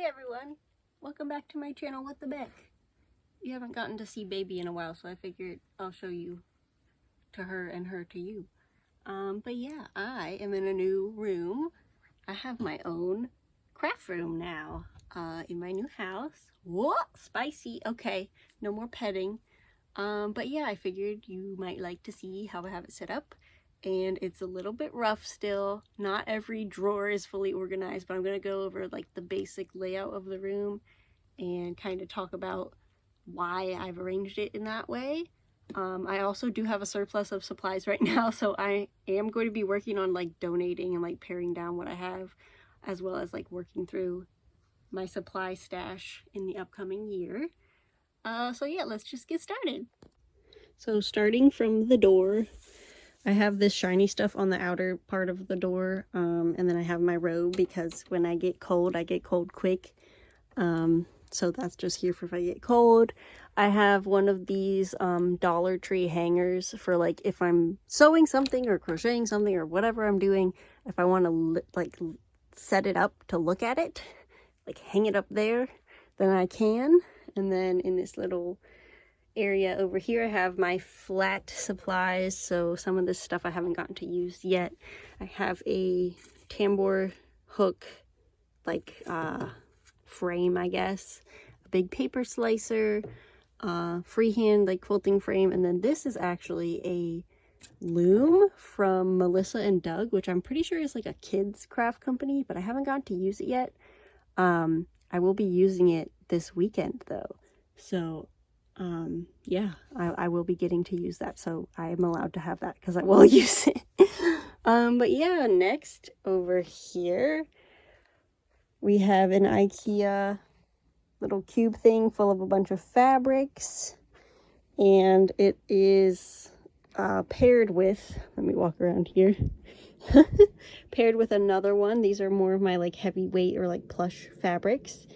Hey everyone, welcome back to my channel with the Beck. You haven't gotten to see baby in a while, so I figured I'll show you to her and her to you. But yeah, I am in a new room. I have my own craft room now in my new house. Whoa, spicy. Okay, no more petting. But yeah, I figured you might like to see how I have it set up. And it's a little bit rough still. Not every drawer is fully organized, but I'm going to go over like the basic layout of the room and kind of talk about why I've arranged it in that way. I also do have a surplus of supplies right now, so I am going to be working on like donating and like paring down what I have, as well as like working through my supply stash in the upcoming year. So yeah, let's just get started. So starting from the door, I have this shiny stuff on the outer part of the door, and then I have my robe because when I get cold quick. So that's just here for if I get cold. I have one of these Dollar Tree hangers for like if I'm sewing something or crocheting something or whatever I'm doing, if I want to like set it up to look at it, like hang it up there, then I can. And then in this little area over here I have my flat supplies, so some of this stuff I haven't gotten to use yet. I have a tambour hook like frame, I guess, a big paper slicer, freehand like quilting frame, and then this is actually a loom from Melissa and Doug, which I'm pretty sure is like a kids craft company, but I haven't gotten to use it yet. I will be using it this weekend though, so yeah, I will be getting to use that, so I am allowed to have that because I will use it. But yeah, next over here we have an IKEA little cube thing full of a bunch of fabrics, and it is paired with, let me walk around here, paired with another one. These are more of my like heavyweight or like plush fabrics.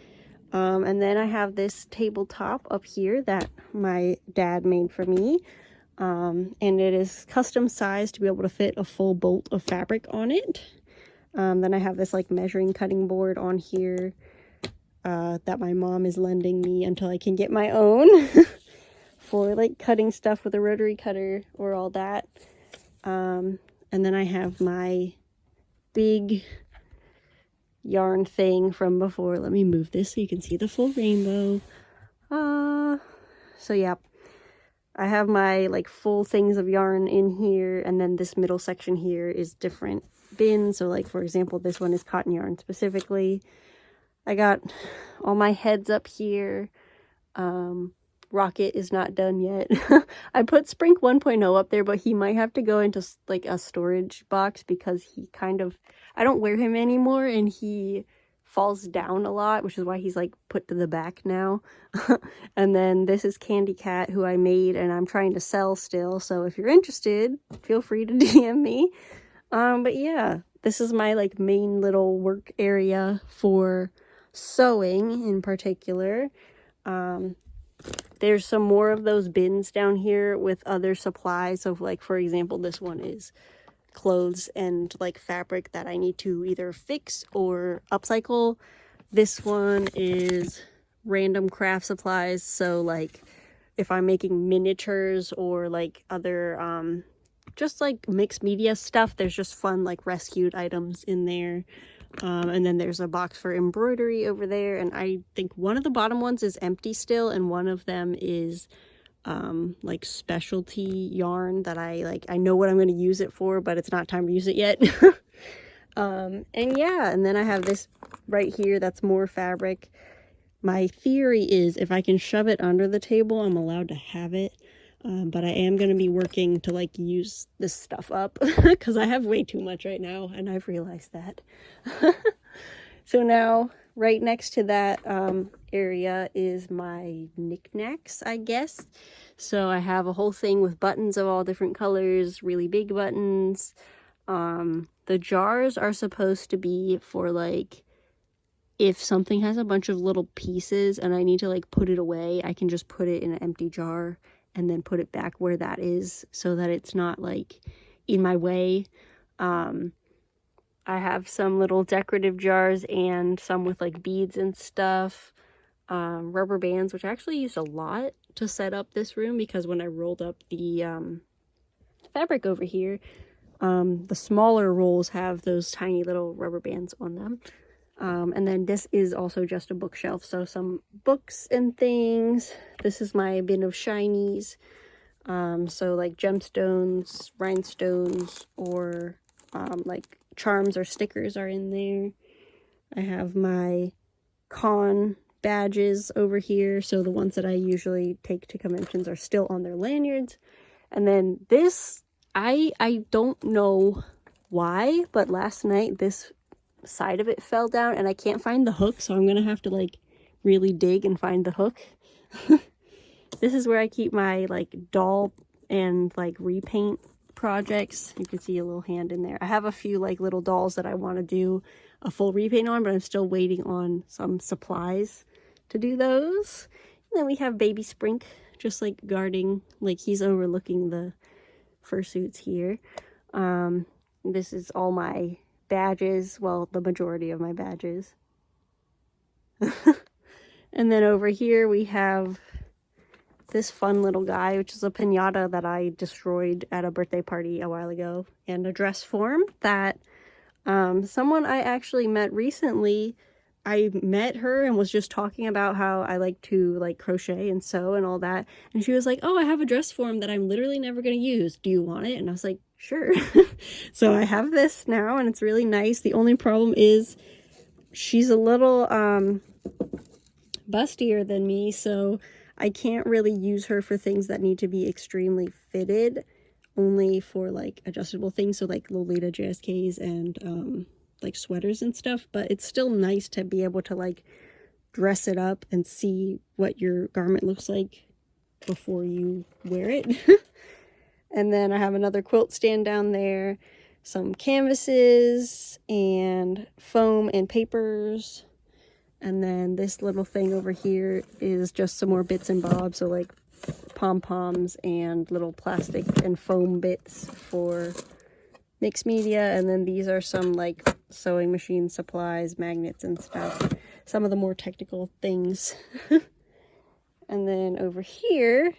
And then I have this tabletop up here that my dad made for me, and it is custom sized to be able to fit a full bolt of fabric on it. Then I have this like measuring cutting board on here that my mom is lending me until I can get my own for like cutting stuff with a rotary cutter or all that. And then I have my big yarn thing from before. Let me move this so you can see the full rainbow. So yeah, I have my like full things of yarn in here, and then this middle section here is different bins. So like for example, this one is cotton yarn specifically. I got all my heads up here. Rocket is not done yet. I put Sprink 1.0 up there, but he might have to go into like a storage box because he kind of, I don't wear him anymore and he falls down a lot, which is why he's like put to the back now. And then this is Candy Cat, who I made and I'm trying to sell still, so if you're interested, feel free to DM me. But yeah, this is my like main little work area for sewing in particular. There's some more of those bins down here with other supplies. So like, for example, this one is clothes and like fabric that I need to either fix or upcycle. This one is random craft supplies. So like if I'm making miniatures or like other, just like mixed media stuff, there's just fun like rescued items in there. And then there's a box for embroidery over there, and I think one of the bottom ones is empty still, and one of them is like specialty yarn that I know what I'm going to use it for, but it's not time to use it yet. And yeah, and then I have this right here that's more fabric. My theory is if I can shove it under the table, I'm allowed to have it. But I am going to be working to like use this stuff up because I have way too much right now, and I've realized that. So now right next to that area is my knickknacks, I guess. So I have a whole thing with buttons of all different colors, really big buttons. The jars are supposed to be for like if something has a bunch of little pieces and I need to like put it away, I can just put it in an empty jar and then put it back where that is so that it's not like in my way. I have some little decorative jars and some with like beads and stuff. Rubber bands, which I actually used a lot to set up this room, because when I rolled up the fabric over here, the smaller rolls have those tiny little rubber bands on them. And then this is also just a bookshelf, so some books and things. This is my bin of shinies. So like gemstones, rhinestones, or like charms or stickers are in there. I have my con badges over here, so the ones that I usually take to conventions are still on their lanyards. And then this, I don't know why, but last night this side of it fell down and I can't find the hook, so I'm gonna have to like really dig and find the hook. This is where I keep my like doll and like repaint projects. You can see a little hand in there. I have a few like little dolls that I want to do a full repaint on, but I'm still waiting on some supplies to do those. And then we have baby Sprink just like guarding, like he's overlooking the fursuits here. This is all my badges, well, the majority of my badges. And then over here we have this fun little guy, which is a piñata that I destroyed at a birthday party a while ago, and a dress form that someone I actually met recently. I met her and was just talking about how I like to like crochet and sew and all that, and she was like, oh, I have a dress form that I'm literally never going to use, do you want it? And I was like, sure. So I have this now and it's really nice. The only problem is she's a little bustier than me, so I can't really use her for things that need to be extremely fitted, only for like adjustable things, so like Lolita JSKs and like sweaters and stuff. But it's still nice to be able to like dress it up and see what your garment looks like before you wear it. And then I have another quilt stand down there, some canvases and foam and papers. And then this little thing over here is just some more bits and bobs, so like pom-poms and little plastic and foam bits for mixed media. And then these are some like sewing machine supplies, magnets and stuff, some of the more technical things. And then over here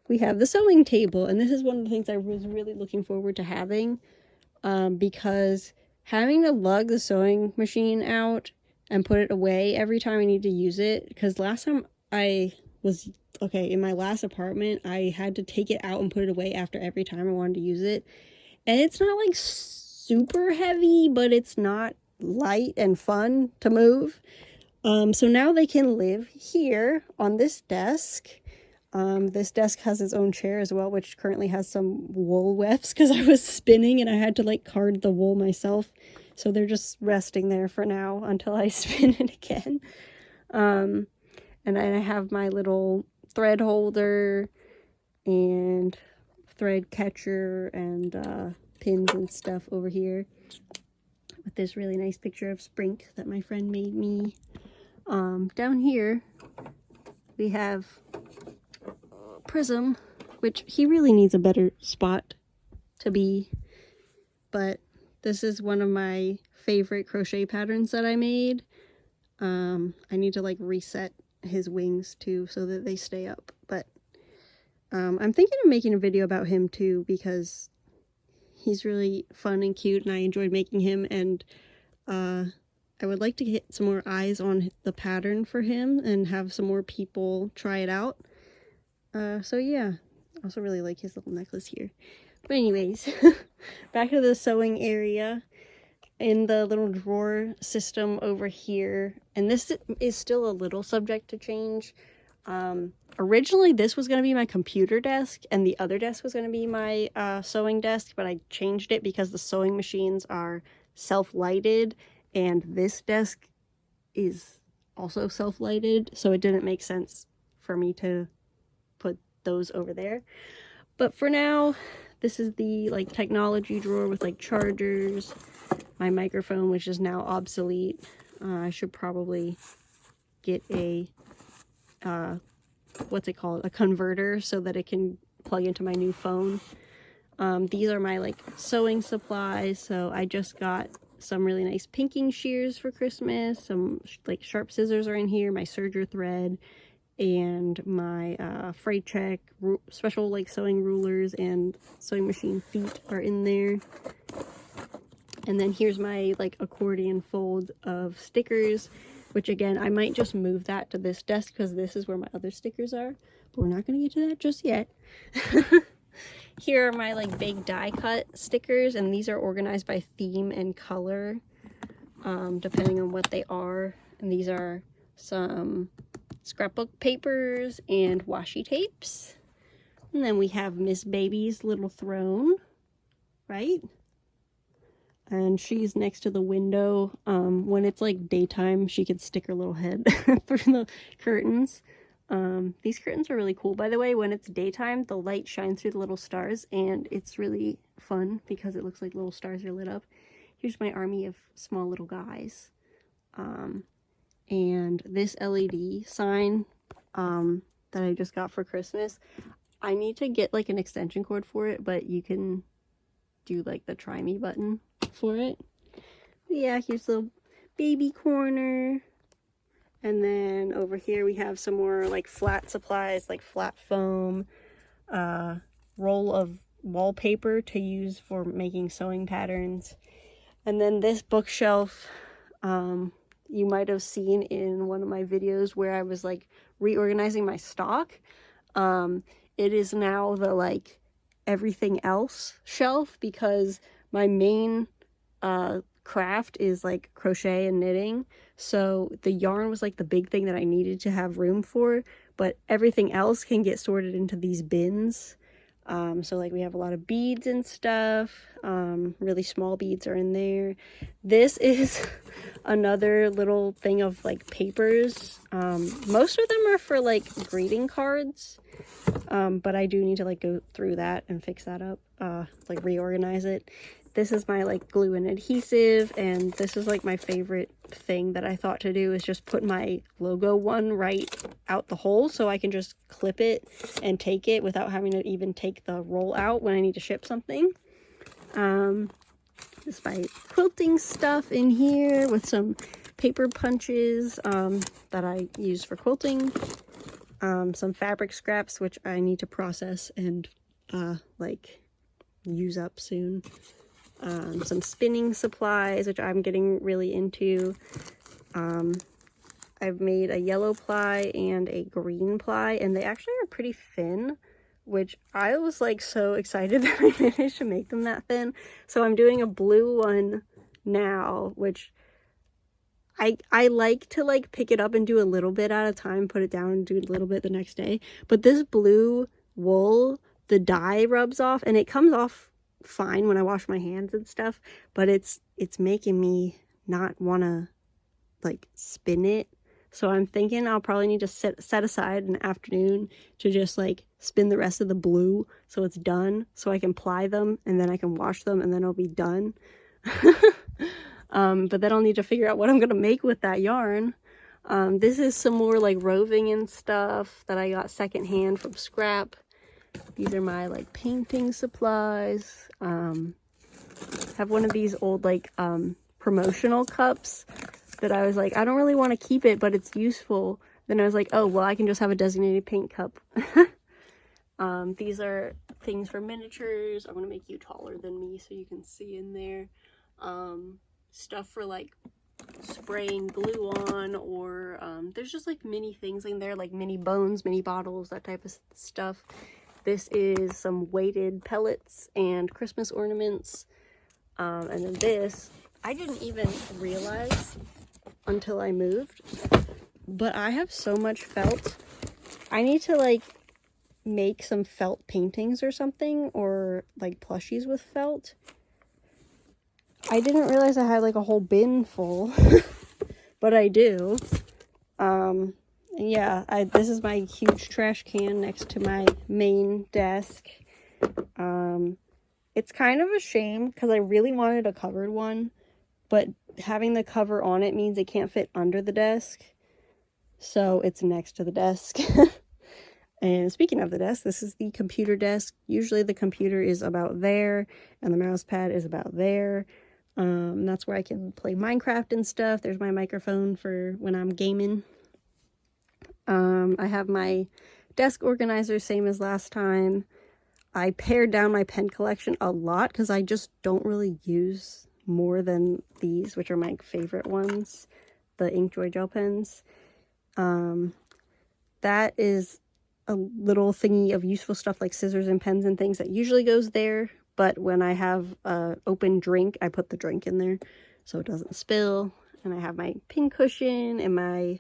we have the sewing table, and this is one of the things I was really looking forward to having, because having to lug the sewing machine out and put it away every time I need to use it, because last time I was, in my last apartment, I had to take it out and put it away after every time I wanted to use it. And it's not like super heavy, but it's not light and fun to move. So now they can live here on this desk. This desk has its own chair as well, which currently has some wool wefts because I was spinning and I had to like card the wool myself. So they're just resting there for now until I spin it again. And I have my little thread holder and thread catcher and pins and stuff over here, with this really nice picture of Sprink that my friend made me. Down here we have Prism, which he really needs a better spot to be, but this is one of my favorite crochet patterns that I made. I need to like reset his wings too so that they stay up, but I'm thinking of making a video about him too, because he's really fun and cute and I enjoyed making him, and I would like to get some more eyes on the pattern for him and have some more people try it out. So yeah, I also really like his little necklace here. But anyways, back to the sewing area. In the little drawer system over here, and this is still a little subject to change. Originally this was going to be my computer desk and the other desk was going to be my sewing desk, but I changed it because the sewing machines are self-lighted and this desk is also self-lighted, so it didn't make sense for me to put those over there. But for now, this is the like technology drawer with like chargers, my microphone, which is now obsolete. I should probably get a what's it called, a converter, so that it can plug into my new phone. These are my like sewing supplies. So I just got some really nice pinking shears for Christmas. Some like sharp scissors are in here, my serger thread, and my freight check special like sewing rulers and sewing machine feet are in there. And then here's my like accordion fold of stickers, which again, I might just move that to this desk because this is where my other stickers are, but we're not going to get to that just yet. Here are my like big die cut stickers, and these are organized by theme and color, depending on what they are. And these are some scrapbook papers and washi tapes. And then we have Miss Baby's little throne, right? And she's next to the window. When it's like daytime, she could stick her little head through the curtains. These curtains are really cool, by the way. When it's daytime, the light shines through the little stars, and it's really fun because it looks like little stars are lit up. Here's my army of small little guys. And this LED sign that I just got for Christmas, I need to get like an extension cord for it, but you can do like the try me button for it. But yeah, here's the baby corner. And then over here we have some more like flat supplies, like flat foam, roll of wallpaper to use for making sewing patterns. And then this bookshelf, you might have seen in one of my videos where I was like reorganizing my stock. It is now the like everything else shelf because my main craft is like crochet and knitting, so the yarn was like the big thing that I needed to have room for, but everything else can get sorted into these bins. So like we have a lot of beads and stuff, really small beads are in there. This is another little thing of like papers. Most of them are for like greeting cards, but I do need to like go through that and fix that up, like reorganize it. This is my like glue and adhesive, and this is like my favorite thing that I thought to do is just put my logo one right out the hole so I can just clip it and take it without having to even take the roll out when I need to ship something. This is my quilting stuff in here with some paper punches that I use for quilting. Some fabric scraps which I need to process and like use up soon. Some spinning supplies, which I'm getting really into. I've made a yellow ply and a green ply, and they actually are pretty thin, which I was like so excited that I managed to make them that thin. So I'm doing a blue one now, which I like to like pick it up and do a little bit at a time, put it down and do a little bit the next day. But this blue wool, the dye rubs off, and it comes off fine when I wash my hands and stuff, but it's making me not want to like spin it. So I'm thinking I'll probably need to set aside an afternoon to just like spin the rest of the blue so it's done, so I can ply them and then I can wash them and then it'll be done. But then I'll need to figure out what I'm gonna make with that yarn. This is some more like roving and stuff that I got secondhand from scrap. These are my like painting supplies. Have one of these old like promotional cups that I was like, I don't really want to keep it, but it's useful. Then I was like, oh well, I can just have a designated paint cup. These are things for miniatures. I'm gonna make you taller than me so you can see in there. Stuff for like spraying glue on, or there's just like mini things in there, like mini bones, mini bottles, that type of stuff. This is some weighted pellets and Christmas ornaments. And then this, I didn't even realize until I moved, but I have so much felt. I need to like make some felt paintings or something, or like plushies with felt. I didn't realize I had like a whole bin full, but I do. Yeah, this is my huge trash can next to my main desk. It's kind of a shame because I really wanted a covered one, but having the cover on it means it can't fit under the desk, so it's next to the desk. And speaking of the desk, this is the computer desk. Usually the computer is about there and the mouse pad is about there. That's where I can play Minecraft and stuff. There's my microphone for when I'm gaming. I have my desk organizer, same as last time. I pared down my pen collection a lot because I just don't really use more than these, which are my favorite ones, the Inkjoy gel pens. That is a little thingy of useful stuff like scissors and pens and things that usually goes there. But when I have an open drink, I put the drink in there so it doesn't spill. And I have my pin cushion and my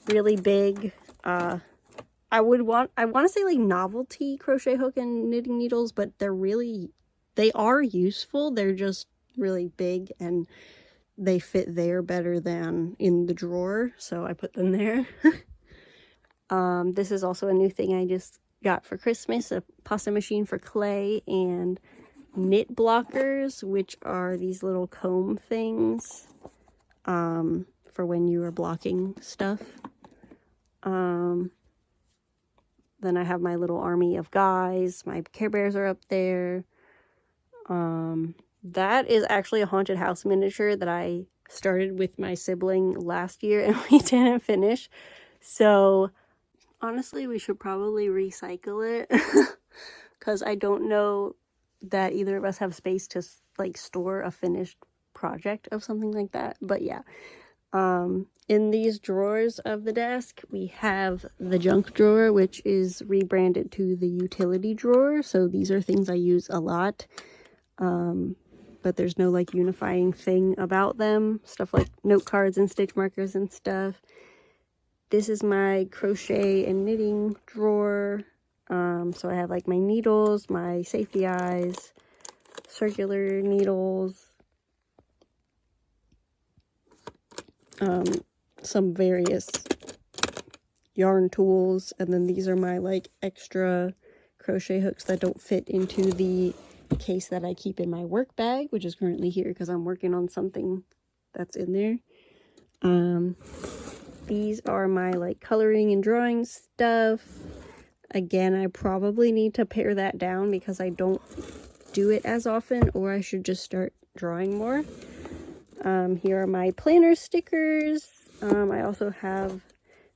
really big, I want to say like novelty crochet hook and knitting needles, but they are useful. They're just really big and they fit there better than in the drawer. So I put them there. This is also a new thing I just got for Christmas, a pasta machine for clay and knit blockers, which are these little comb things for when you are blocking stuff. Then I have my little army of guys. My Care Bears are up there. That is actually a haunted house miniature that I started with my sibling last year and we didn't finish. So honestly, we should probably recycle it because I don't know that either of us have space to like store a finished project of something like that. But yeah, in these drawers of the desk, we have the junk drawer, which is rebranded to the utility drawer. So these are things I use a lot, but there's no like unifying thing about them. Stuff like note cards and stitch markers and stuff. This is my crochet and knitting drawer. So I have like my needles, my safety eyes, circular needles, some various yarn tools, and then these are my like extra crochet hooks that don't fit into the case that I keep in my work bag, which is currently here because I'm working on something that's in there. These are my like coloring and drawing stuff. Again, I probably need to pare that down because I don't do it as often, or I should just start drawing more. Here are my planner stickers. I also have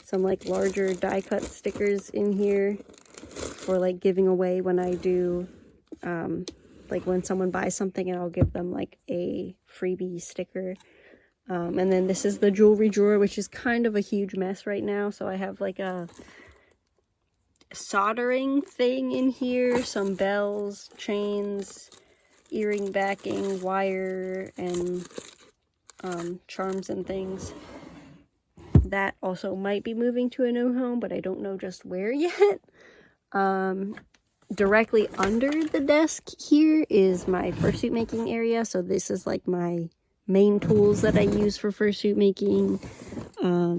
some like larger die cut stickers in here for like giving away when I do, like when someone buys something and I'll give them like a freebie sticker. And then this is the jewelry drawer, which is kind of a huge mess right now. So I have like a soldering thing in here, some bells, chains, earring backing, wire, and charms and things. That also might be moving to a new home, but I don't know just where yet. Directly under the desk here is my fursuit making area. So this is like my main tools that I use for fursuit making.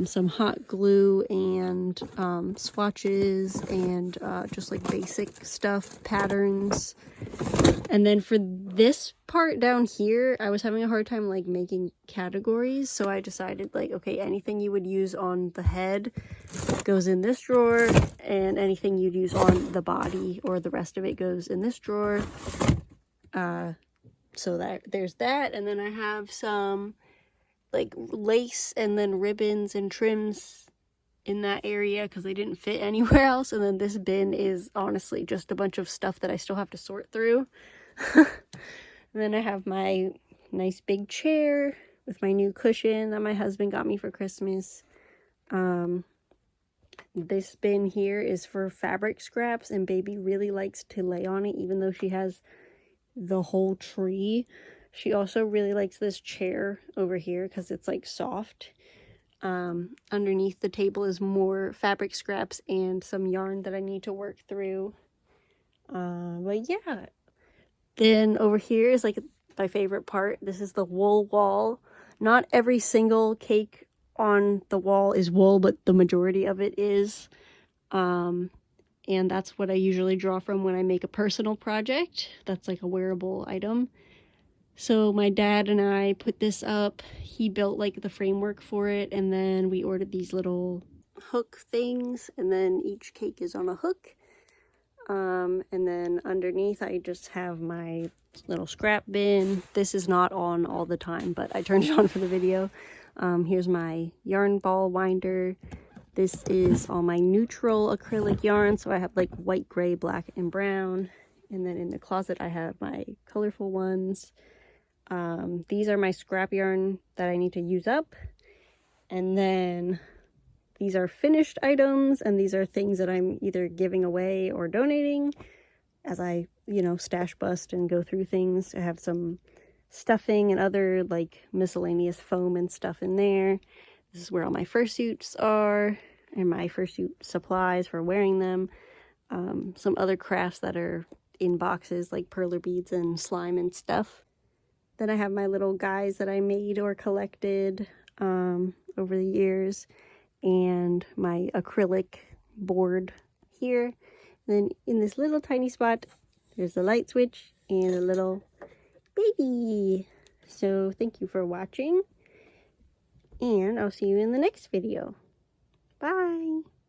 Some hot glue and swatches and just like basic stuff, patterns. And then for this part down here, I was having a hard time like making categories, so I decided like, okay, anything you would use on the head goes in this drawer, and anything you'd use on the body or the rest of it goes in this drawer. So that there's that. And then I have some like lace and then ribbons and trims in that area because they didn't fit anywhere else. And then this bin is honestly just a bunch of stuff that I still have to sort through. And then I have my nice big chair with my new cushion that my husband got me for Christmas. This bin here is for fabric scraps, and baby really likes to lay on it even though she has the whole tree. She also really likes this chair over here because it's like soft. Underneath the table is more fabric scraps and some yarn that I need to work through. But yeah. Then over here is like my favorite part. This is the wool wall. Not every single cake on the wall is wool, but the majority of it is. And that's what I usually draw from when I make a personal project. That's like a wearable item. So my dad and I put this up. He built like the framework for it, and then we ordered these little hook things, and then each cake is on a hook. And then underneath I just have my little scrap bin. This is not on all the time, but I turned it on for the video. Here's my yarn ball winder. This is all my neutral acrylic yarn, so I have like white, gray, black, and brown. And then in the closet I have my colorful ones. These are my scrap yarn that I need to use up. And then these are finished items, and these are things that I'm either giving away or donating as I, you know, stash bust and go through things. I have some stuffing and other like miscellaneous foam and stuff in there. This is where all my fursuits are and my fursuit supplies for wearing them. Some other crafts that are in boxes like perler beads and slime and stuff. Then I have my little guys that I made or collected over the years, and my acrylic board here. And then in this little tiny spot, there's the light switch and a little baby. So thank you for watching, and I'll see you in the next video. Bye!